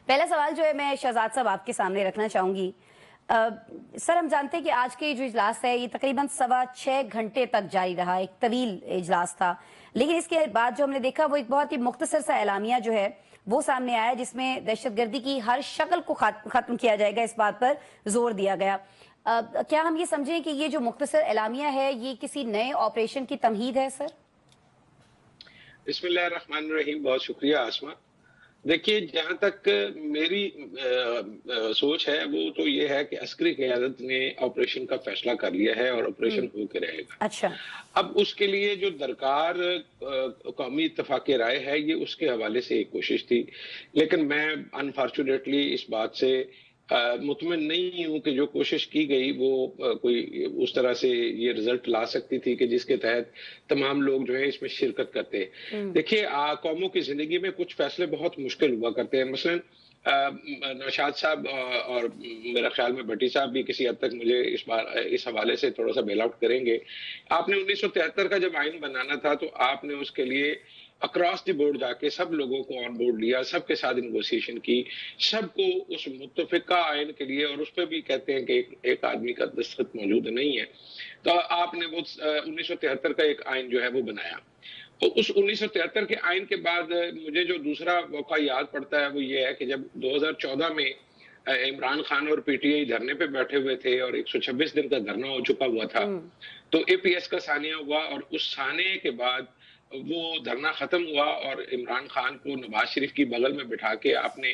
पहला सवाल जो है मैं शहजाद साहब आपके सामने रखना चाहूंगी। सर, हम जानते हैं कि आज के जो इजलास है ये तकरीबन 6.25 घंटे तक जारी रहा, एक तवील इजलास था, लेकिन इसके बाद जो हमने देखा वो एक बहुत ही मुख्तसर सा एलामिया जो है वो सामने आया, जिसमें दहशतगर्दी की हर शक्ल को खत्म किया जाएगा, इस बात पर जोर दिया गया। क्या हम ये समझें कि ये जो मुख्तसर एलामिया है ये किसी नए ऑपरेशन की तमहीद है? सर, बिस्मिल्लाहिर्रहमानिर्रहीम। बहुत शुक्रिया आसमा। देखिए, जहाँ तक मेरी सोच है वो तो ये है कि अस्करी क़यादत ने ऑपरेशन का फैसला कर लिया है और ऑपरेशन होकर रहेगा। अच्छा, अब उसके लिए जो दरकार कौमी इत्तफाक़ राय है ये उसके हवाले से एक कोशिश थी, लेकिन मैं अनफॉर्चुनेटली इस बात से मुतमिन नहीं हूं कि जो कोशिश की गई वो कोई उस तरह से ये रिजल्ट ला सकती थी कि जिसके तहत तमाम लोग जो है इसमें शिरकत करते हैं। देखिए, कौमों की जिंदगी में कुछ फैसले बहुत मुश्किल हुआ करते हैं। मसलन नौशाद साहब और मेरा ख्याल में भट्टी साहब भी किसी हद तक मुझे इस हवाले से थोड़ा सा बेल आउट करेंगे। आपने 1973 का जब आइन बनाना था तो आपने उसके लिए अक्रॉस द बोर्ड जाके सब लोगों को ऑन बोर्ड लिया, सबके साथ नेगोशिएशन की, सबको उस मुत्तफिका आइन के लिए, और उस पर भी कहते हैं कि एक आदमी का दस्तखत मौजूद नहीं है, तो आपने वो 1973 का एक आइन जो है वो बनाया। तो उस 1973 के आइन के बाद मुझे जो दूसरा मौका याद पड़ता है वो ये है कि जब 2014 में इमरान खान और पीटीआई धरने पे बैठे हुए थे और 126 दिन का धरना हो चुका हुआ था, तो एपीएस का सानिया हुआ और उस साने के बाद वो धरना खत्म हुआ और इमरान खान को नवाज शरीफ की बगल में बिठा के आपने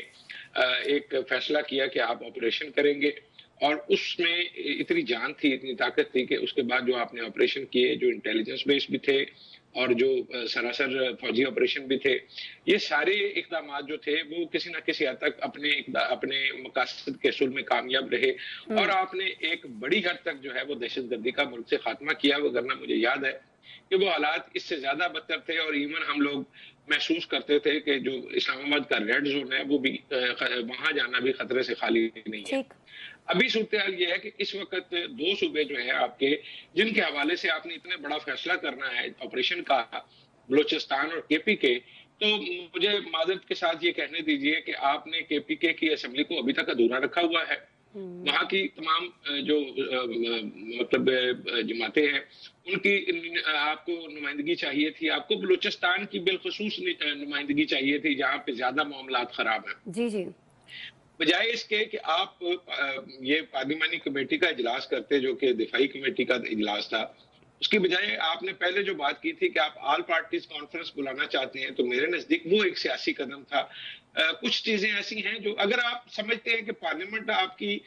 एक फैसला किया कि आप ऑपरेशन करेंगे, और उसमें इतनी जान थी, इतनी ताकत थी कि उसके बाद जो आपने ऑपरेशन किए, जो इंटेलिजेंस बेस भी थे और जो सरासर फौजी ऑपरेशन भी थे, ये सारे इकदाम जो थे वो किसी न किसी हद तक अपने मकासद के असूल में कामयाब रहे और आपने एक बड़ी हद तक जो है वो दहशतगर्दी का मुल्क से खात्मा किया। वरना मुझे याद है कि वो हालात इससे ज्यादा बदतर थे और इवन हम लोग महसूस करते थे कि जो इस्लामाबाद का रेड जोन है वो भी वहां जाना भी खतरे से खाली नहीं है। अभी सूरत हाल ये है कि इस वक्त दो सूबे जो है आपके, जिनके हवाले से आपने इतने बड़ा फैसला करना है ऑपरेशन का, बलोचिस्तान और केपीके, तो मुझे माजरत के साथ ये कहने दीजिए कि आपने केपीके की असेंबली को अभी तक अधूरा रखा हुआ है। वहां की तमाम जो मतलब जमातें हैं उनकी आपको नुमाइंदगी चाहिए थी, आपको बलूचिस्तान की बिलखसूस नुमाइंदगी चाहिए थी जहां पे ज्यादा मामलात खराब हैं। जी जी, बजाय इसके कि आप ये पार्लिमानी कमेटी का इजलास करते जो कि दिफाई कमेटी का इजलास था, उसकी बजाय आपने पहले जो बात की थी कि आप ऑल पार्टीज कॉन्फ्रेंस बुलाना चाहते हैं, तो मेरे नजदीक वो एक सियासी कदम था। कुछ चीजें ऐसी हैं जो अगर आप समझते हैं कि पार्लियामेंट आपकी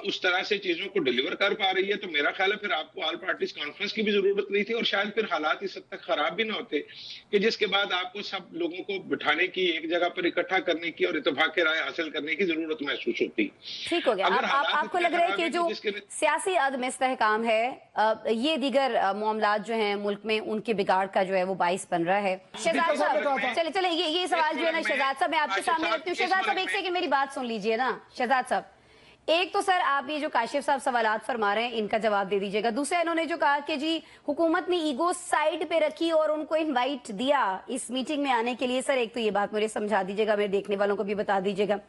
उस तरह से चीजों को डिलीवर कर पा रही है, तो मेरा ख्याल है फिर आपको ऑल पार्टीज कॉन्फ्रेंस की भी जरूरत नहीं थी और शायद फिर हालात इस हद तक खराब भी ना होते कि जिसके बाद आपको सब लोगों को बिठाने की, एक जगह पर इकट्ठा करने की और इत्तेफाक राय हासिल करने की जरूरत महसूस होती। ठीक हो गया। आपको लग रहा है कि जो सियासी अदम इस्तेहकाम है, ये दीगर मामलात जो हैं मुल्क में, उनके बिगाड़ का जो है वो बाइस बन रहा है? शहजाद साहब, चले ये सवाल जो है ना शहजाद साहब मैं आपके सामने रखती हूँ। शहजाद साहब एक सेकंड मेरी बात सुन लीजिए ना। शहजाद साहब, एक तो सर आप ये जो काशिफ साहब सवालात फरमा रहे हैं इनका जवाब दे दीजिएगा। दूसरा, इन्होंने जो कहा कि जी हुकूमत ने ईगो साइड पे रखी और उनको इनवाइट दिया इस मीटिंग में आने के लिए, सर एक तो ये बात मुझे समझा दीजिएगा, मेरे देखने वालों को भी बता दीजिएगा।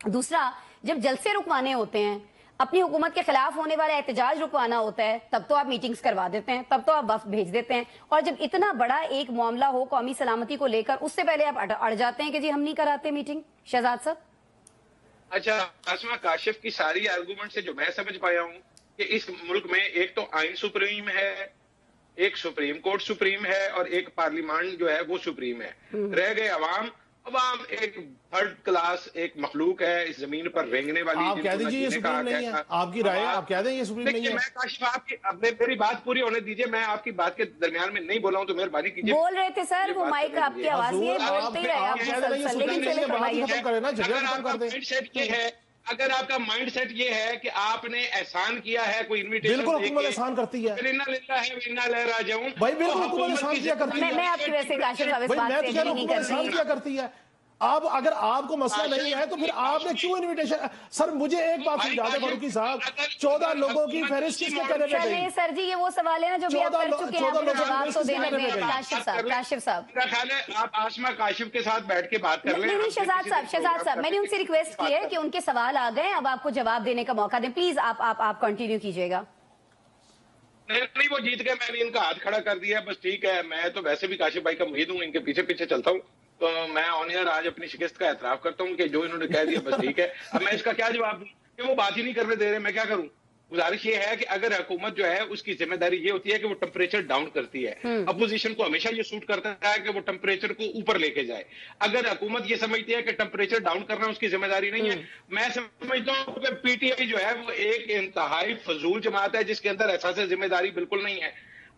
दूसरा, जब जलसे रुकवाने होते हैं, अपनी हुकूमत के खिलाफ होने वाला एहतजाज रुकवाना होता है, तब तो आप मीटिंग्स करवा देते हैं, तब तो आप वफ्द भेज देते हैं, और जब इतना बड़ा एक मामला हो कौमी सलामती को लेकर, उससे पहले आप अड़ जाते हैं कि जी हम नहीं कराते मीटिंग। शहजाद साहब, अच्छा, आसमा, काशिफ की सारी आर्गूमेंट से जो मैं समझ पाया हूं कि इस मुल्क में एक तो आइन सुप्रीम है, एक सुप्रीम कोर्ट सुप्रीम है और एक पार्लियामेंट जो है वो सुप्रीम है। रह गए अवाम एक थर्ड क्लास एक मखलूक है इस जमीन पर रेंगने वाली। आप कह दीजिए ये सुप्रीम नहीं है, आपकी राय है, आप कह दें ये सुप्रीम नहीं है। मैं काशिफ आपकी, अब मेरी बात पूरी होने दीजिए, मैं आपकी बात के दरमियान में नहीं बोला हूं तो मेहरबानी कीजिए। बोल रहे थे सर, वो माइक आपकी आवाज नहीं बोलते ही रहे। अगर आपका माइंड सेट ये है कि आपने एहसान किया है, कोई इन्विटेशन बिल्कुल हुकूमत एहसान करती है, भाई बिल्कुल हुकूमत एहसान किया करती है। मैं आपकी वैसे काशिफ साहब इस बात से एग्री नहीं करती करती है। अब अगर आपको मसला नहीं है तो फिर आपने क्यों इनविटेशन? सर मुझे एक बात समझा दें फारूकी साहब, 14 लोगों की फहरिस्त किसके कहने पे चलिए गई? सर जी, ये वो सवाल है ना जो भी आप कर चुके हैं, आपको जवाब तो देना लोगों है। की काशिफ साहब मेरा ख्याल है आप आसमा काशिफ के साथ बैठ के बात कर लें। नहीं, शहजाद साहब मैंने उनसे रिक्वेस्ट की है कि उनके सवाल आ गए, अब आपको जवाब देने का मौका दें, प्लीज आप कंटिन्यू कीजिएगा। नहीं, वो जीत गए, मैंने इनका हाथ खड़ा कर दिया, बस ठीक है। मैं तो वैसे भी काशिफ भाई का मुरीद हूँ, इनके पीछे पीछे चलता हूँ, तो मैं ऑन एयर आज अपनी शिकस्त का एतराफ करता हूँ कि जो इन्होंने कह दिया बस ठीक है। अब मैं इसका क्या जवाब दूं कि वो बात ही नहीं करने दे रहे, मैं क्या करूं? गुजारिश ये है कि अगर हुकूमत जो है उसकी जिम्मेदारी ये होती है कि वो टेम्परेचर डाउन करती है, अपोजिशन को हमेशा ये सूट करता है कि वो टेम्परेचर को ऊपर लेके जाए। अगर हुकूमत ये समझती है कि टेम्परेचर डाउन करना उसकी जिम्मेदारी नहीं है, मैं समझता हूँ कि पीटीआई जो है वो एक इंतहाई फजूल जमात है जिसके अंदर एहसास जिम्मेदारी बिल्कुल नहीं है।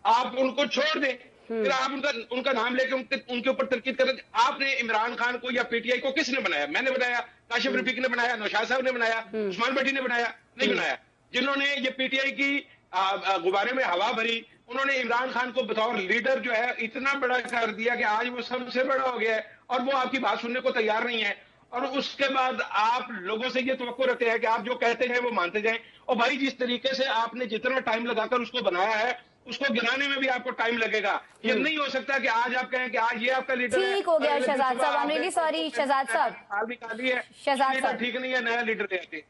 आप उनको छोड़ दें, फिर आप उनका नाम लेके उनके ऊपर तनकीद करें। आपने इमरान खान को या पीटीआई को किसने बनाया? मैंने बनाया, काशिफ रफीक ने बनाया, नौशाद साहब ने बनाया, उस्मान भट्टी ने बनाया? नहीं बनाया। जिन्होंने ये पीटीआई की गुब्बारे में हवा भरी, उन्होंने इमरान खान को बतौर लीडर जो है इतना बड़ा कर दिया कि आज वो सबसे बड़ा हो गया है और वो आपकी बात सुनने को तैयार नहीं है। और उसके बाद आप लोगों से ये तवक्को रखते हैं कि आप जो कहते हैं वो मानते जाएं। और भाई जिस तरीके से आपने जितना टाइम लगाकर उसको बनाया है, उसको गिराने में भी आपको टाइम लगेगा। ये नहीं हो सकता कि आज आप कहें कि आज ये आपका लीडर है। ठीक हो गया Shahzad sahab, I am really sorry Shahzad sahab. निकाली है, शहजाद साहब ठीक नहीं है, नया लीडर ले आते।